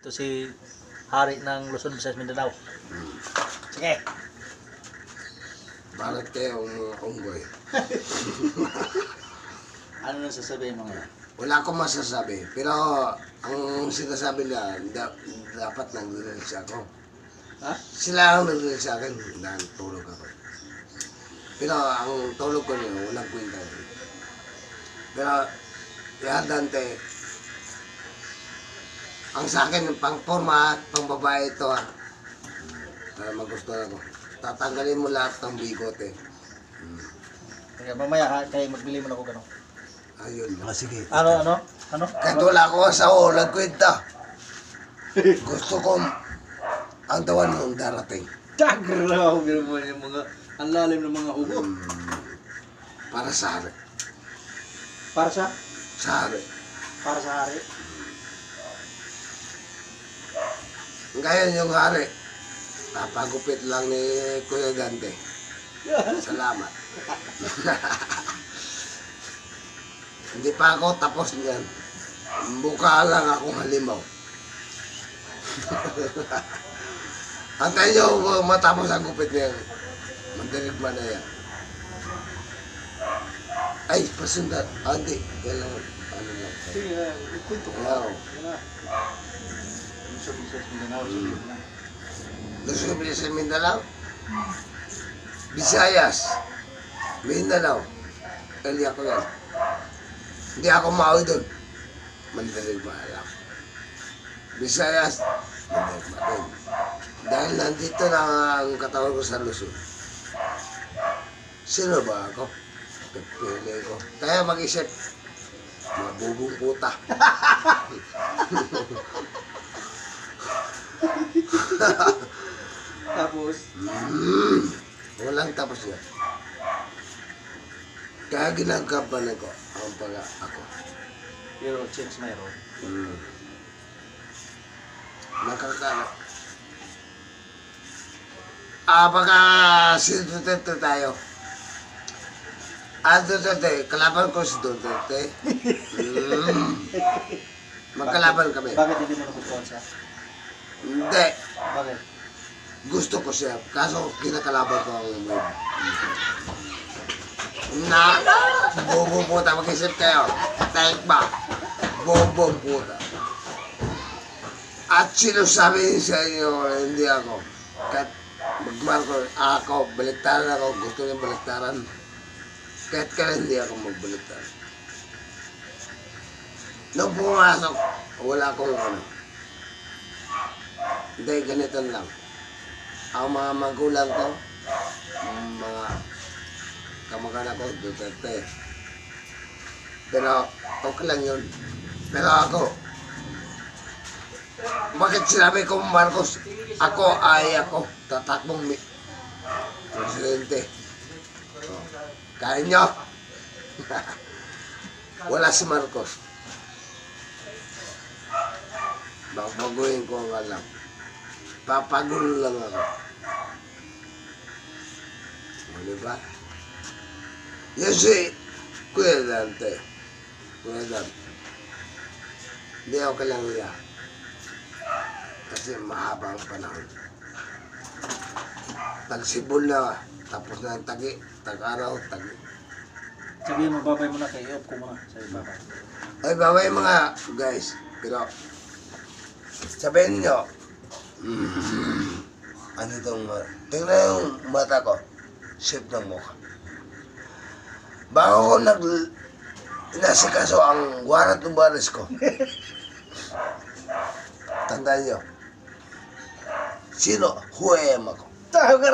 Ito si Hari ng Luzon, Visayas, Mindanao. Sige. Bakit kayo ang mga unggoy? Ano nang sasabihin mo ngayon? Wala akong masasabi. Pero ang sinasabi nila, dapat nag-relax ako. Ha? Sila ang nag-relax sa akin dahil tulog ako. Pero ang tulog ko niyo, walang kwenta. Pero, yan Dante, ang sa akin, pang forma at pang babae ito ha. Para magustuhan ako. Tatanggalin mo lahat ng bigote. Kaya mamaya ha, kaya magbili mo na ako gano'n. Ayun. Sige. Ano? Kahit wala akong asawa, nagkwenta. Gusto ko ang tawan mong darating. Tagraw, pero mo yung mga, ang lalim ng mga ugo. Para sa hari. Para sa? Sa hari. Para sa Hari. Ngayon yung hari, napagupit lang ni Kuya Dante. Salamat. Hindi pa ako tapos niyan. Mukha lang akong halimaw. Antayin nyo matapos ang gupit niya. Mandirigma na yan. Ay, pasundan. Hindi. Kailangan. Ano lang. Sige, ikwento ko. Wow. Yan na. Luzon, Visayas, Mindanao. Luzon, Visayas, Mindanao. Visayas. Mindanao. Kali ako yan. Hindi ako maawi doon. Mandirigma lang. Visayas. Mandirigma din. Dahil nandito na ang katawan ko sa Luzon. Sino ba ako? Pipili ko. Kaya mag-isip, mabubong puta. Tapos? Walang tapos yan. Kaya ginagampanan ko ang pala ako. Pero chance mayroon. Nakakala. Baka si Duterte tayo. Duterte, kalaban ko si Duterte. Magkalaban kami. Bakit hindi mo nagustuhan siya? Hindi. Bakit? Gusto ko siya. Kaso kinakalaban ko ang na, bobo puta. Mag-isip kayo. Take ba? Bobo puta. At sino sabi sa inyo, hindi ako. Kahit magmahal ko, ako, baliktaran ako. Gusto niya baliktaran. Kahit ka hindi ako magbaliktaran. Nung pumasok, wala akong ano. Hindi, ganito lang. Ang mga magulang ko, mga kamag-anak ko, Duterte. Pero, okay lang yun. Pero ako, bakit sinabi ko Marcos, ako ay ako, tatakbong presidente. Kaya nyo? Wala si Marcos. Babaguhin ko ang alam. Papagulo lang ako. O, diba? Yan si Kuya Dante. Kuya Dante. Hindi ako kailang niya. Kasi mahaba ang panahon. Tagsibol na. Tapos na ang tagi. Tag-araw, tagi. Sabihin mo, babay mo na kay Iop ko muna. Sabi babay. Ay, babay mga guys. Pero, sabihin nyo, ano itong mata? Tingnan yung mata ko. Shape ng mukha. Bago ko inasikaso ang warat ng baris ko. Tandaan nyo. Sino? Who am ako? Tayo ka